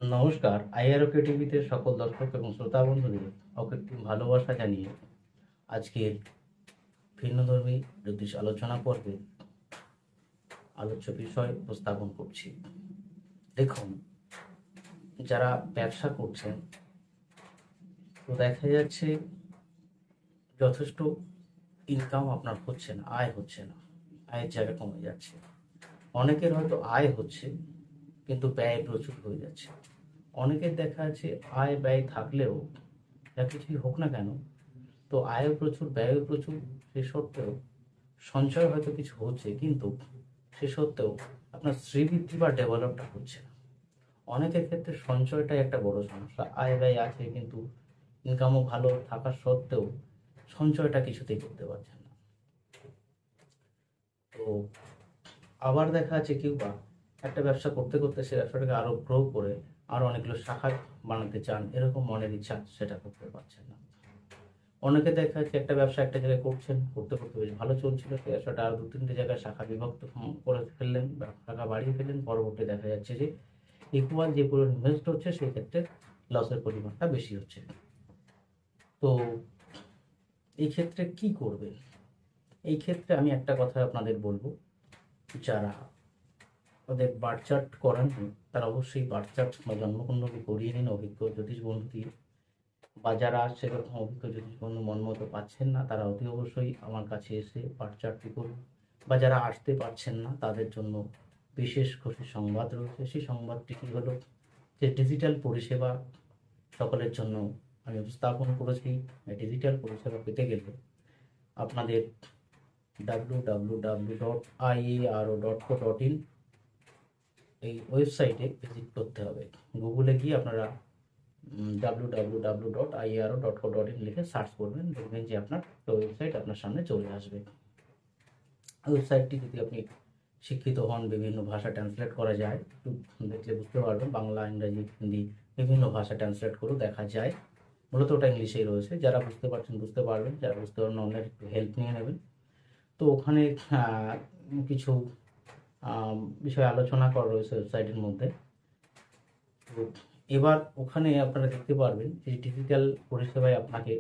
নমস্কার, আইআরওকে টিভিতে সকল দর্শক এবং শ্রোতা বন্ধুদের অকৃত্রিম ভালোবাসা জানিয়ে আজকের ভিন্নধর্মী জ্যোতিষ আলোচনা পর্বে আলোচ্য বিষয় উপস্থাপন করছি। দেখুন, যারা ব্যবসা করছেন তো দেখা যাচ্ছে যথেষ্ট ইনকাম আপনার হচ্ছে না, আয় হচ্ছে না, আয়ের জায়গা কমে যাচ্ছে। অনেকের হয়তো আয় হচ্ছে কিন্তু ব্যয় প্রচুর হয়ে যাচ্ছে। অনেকের দেখা যাচ্ছে আয় ব্যয় থাকলেও যা কিছুই হোক না কেন, তো আয়ও প্রচুর ব্যয়ও প্রচুর, সে সত্ত্বেও সঞ্চয় হয়তো কিছু হচ্ছে, কিন্তু সে সত্ত্বেও আপনার শ্রীবৃদ্ধি বা ডেভেলপটা হচ্ছে না। অনেকের ক্ষেত্রে সঞ্চয়টাই একটা বড় সমস্যা। আয় ব্যয় আছে কিন্তু ইনকামও ভালো থাকার সত্ত্বেও সঞ্চয়টা কিছুতেই করতে পারছেন না। তো আবার দেখা যাচ্ছে কেউ বা একটা ব্যবসা করতে করতে সে ব্যবসাটাকে আরো গ্রো করে আরো অনেকগুলো শাখা বানাতে চান, এরকম মনের ইচ্ছা, সেটা করতে পারছেন না। অনেকে দেখা যাচ্ছে একটা ব্যবসা একটা জায়গায় করছেন, করতে করতে বেশ ভালো চলছিল, সেই ব্যবসাটা আরো দু তিনটে জায়গায় শাখা বিভক্ত করে ফেললেন বা শাখা বাড়িয়ে ফেললেন। পরবর্তী দেখা যাচ্ছে যে ইকুয়াল যে পরিমাণ ইনভেস্ট হচ্ছে সেই ক্ষেত্রে লসের পরিমাণটা বেশি হচ্ছে। তো এই ক্ষেত্রে কি করবেন? এই ক্ষেত্রে আমি একটা কথা আপনাদের বলবো, যারা ওদের বার্থ চার্ট করাননি তারা অবশ্যই বার্থ চার্ট বা জন্মকুণ্ডলী করিয়ে নিন অভিজ্ঞ জ্যোতিষ বন্ধু দিয়ে। বা যারা সেরকম অভিজ্ঞ জ্যোতিষ বন্ধু মন মতো পাচ্ছেন না, তারা অতি অবশ্যই আমার কাছে এসে বার্থ চার্টটি করুন। বা যারা আসতে পারছেন না তাদের জন্য বিশেষ খুশির সংবাদ রয়েছে। সেই সংবাদটি কি হলো, যে ডিজিটাল পরিষেবা সকলের জন্য আমি উপস্থাপন করেছি। এই ডিজিটাল পরিষেবা পেতে গেলে আপনাদের www.iaro.co.in এই ওয়েবসাইটে ভিজিট করতে হবে। গুগলে গিয়ে আপনারা www.iaro.co.in লিখে সার্চ করবেন, দেখবেন যে আপনার ওয়েবসাইট আপনার সামনে চলে আসবে। ওয়েবসাইটটি যদি আপনি শিক্ষিত হন, বিভিন্ন ভাষা ট্রান্সলেট করা যায়, একটু দেখলে বুঝতে পারবেন। বাংলা, ইংরাজি, হিন্দি বিভিন্ন ভাষা ট্রান্সলেট করেও দেখা যায়। মূলত ওটা ইংলিশেই রয়েছে। যারা বুঝতে পারছেন বুঝতে পারবেন, যারা বুঝতে পারবেন অন্যের একটু হেল্প নিয়ে নেবেন। তো ওখানে কিছু বিষয় আলোচনা করা রয়েছে ওয়েবসাইটের মধ্যে। তো এবার ওখানে আপনারা দেখতে পারবেন যে ডিজিটাল পরিষেবায় আপনাকে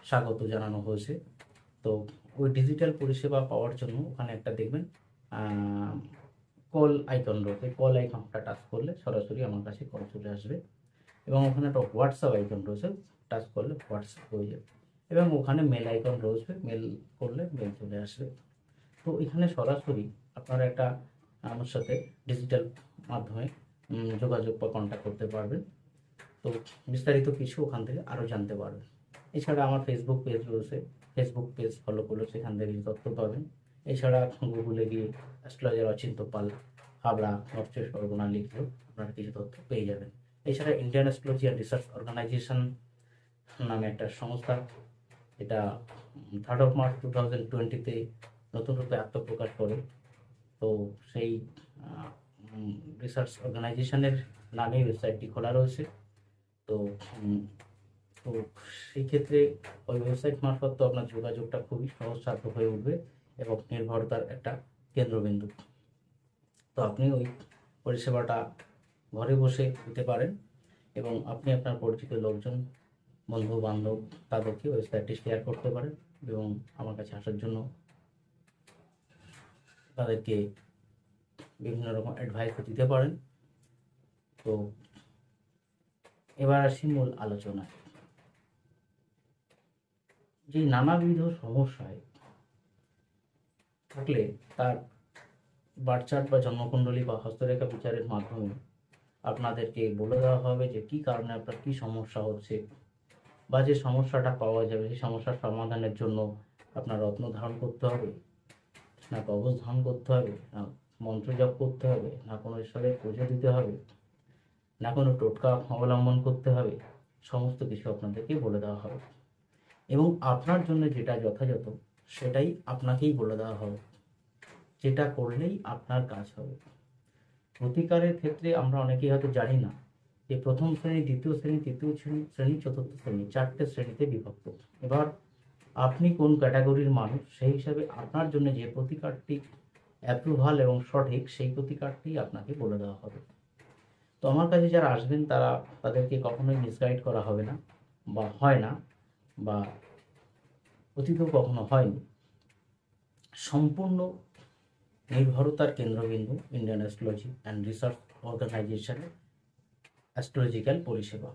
স্বাগত জানানো হয়েছে। তো ওই ডিজিটাল পরিষেবা পাওয়ার জন্য ওখানে একটা দেখবেন কল আইকন রয়েছে। কল আইকনটা টাচ করলে সরাসরি আমার কাছে কল চলে আসবে, এবং ওখানে একটা হোয়াটসঅ্যাপ আইকন রয়েছে, টাচ করলে হোয়াটসঅ্যাপ হয়ে যাবে, এবং ওখানে মেল আইকন রয়েছে, মেল করলে মেল চলে আসবে। তো এখানে সরাসরি আপনারা একটা আমার সাথে ডিজিটাল মাধ্যমে যোগাযোগ বা কন্ট্যাক্ট করতে পারবেন। তো বিস্তারিত কিছু ওখান থেকে আরও জানতে পারবেন। এছাড়া আমার ফেসবুক পেজ রয়েছে, ফেসবুক পেজ ফলো করলে সেখান থেকে কিছু তথ্য পাবেন। এছাড়া গুগলে গিয়ে অ্যাস্ট্রোলজার অচিন্ত পাল হাবড়া নর্থ চব্বিশ পরগনা লিখলেও আপনারা কিছু তথ্য পেয়ে যাবেন। এছাড়া Indian astrology and research organisation নামে একটা সংস্থা, এটা 3 মার্চ 2020-তে নতুন রূপে আত্মপ্রকাশ করে। তো সেই রিসার্চ অর্গানাইজেশনের নামে ওয়েবসাইটটি খোলা রয়েছে। তো তো সেই ক্ষেত্রে ওই ওয়েবসাইট মারফত তো আপনার যোগাযোগটা খুবই সহজসাধ্য হয়ে উঠবে এবং নির্ভরতার একটা কেন্দ্রবিন্দু। তো আপনি ওই পরিষেবাটা ঘরে বসে দিতে পারেন, এবং আপনি আপনার পরিচিত লোকজন, বন্ধু বান্ধব, তাদেরকে ওয়েবসাইটটি শেয়ার করতে পারেন এবং আমার কাছে আসার জন্য তাদেরকে বিভিন্ন রকম অ্যাডভাইসও দিতে পারেন। তো এবার আসি মূল আলোচনায়। যে নানাবিধ সমস্যায় থাকলে তার বার্থ চার্ট বা জন্মকুণ্ডলী বা হস্তরেখা বিচারের মাধ্যমে আপনাদেরকে বলে দেওয়া হবে যে কী কারণে আপনার কী সমস্যা হচ্ছে, বা যে সমস্যাটা পাওয়া যাবে সেই সমস্যার সমাধানের জন্য আপনার রত্ন ধারণ করতে হবে, না কবচ ধারণ করতে হবে, না মন্ত্র জপ করতে হবে, না কোনো ঈশ্বরের পুজো দিতে হবে, না কোনো টোটকা অবলম্বন করতে হবে। সমস্ত কিছু আপনাদেরকে বলে দেওয়া হবে, এবং আপনার জন্য যেটা যথাযথ সেটাই আপনাকেই বলে দেওয়া হবে, যেটা করলেই আপনার কাজ হবে। প্রতিকারের ক্ষেত্রে আমরা অনেকেই হয়তো জানি না যে প্রথম শ্রেণী, দ্বিতীয় শ্রেণী, তৃতীয় শ্রেণী, চতুর্থ শ্রেণী, 4টে শ্রেণীতে বিভক্ত। এবার আপনি কোন ক্যাটাগরির মানুষ সেই হিসাবে আপনার জন্য যে প্রতিকারটি অ্যাপ্রুভাল এবং সঠিক সেই প্রতিকারটি আপনাকে বলে দেওয়া হবে। তো আমার কাছে যারা আসবেন তাদেরকে কখনোই মিসগাইড করা হবে না, বা হয় না, বা অতীতেও কখনো হয়নি। সম্পূর্ণ নির্ভরতার কেন্দ্রবিন্দু ইন্ডিয়ান অ্যাস্ট্রোলজি অ্যান্ড রিসার্চ অর্গানাইজেশনের অ্যাস্ট্রোলজিক্যাল পরিষেবা।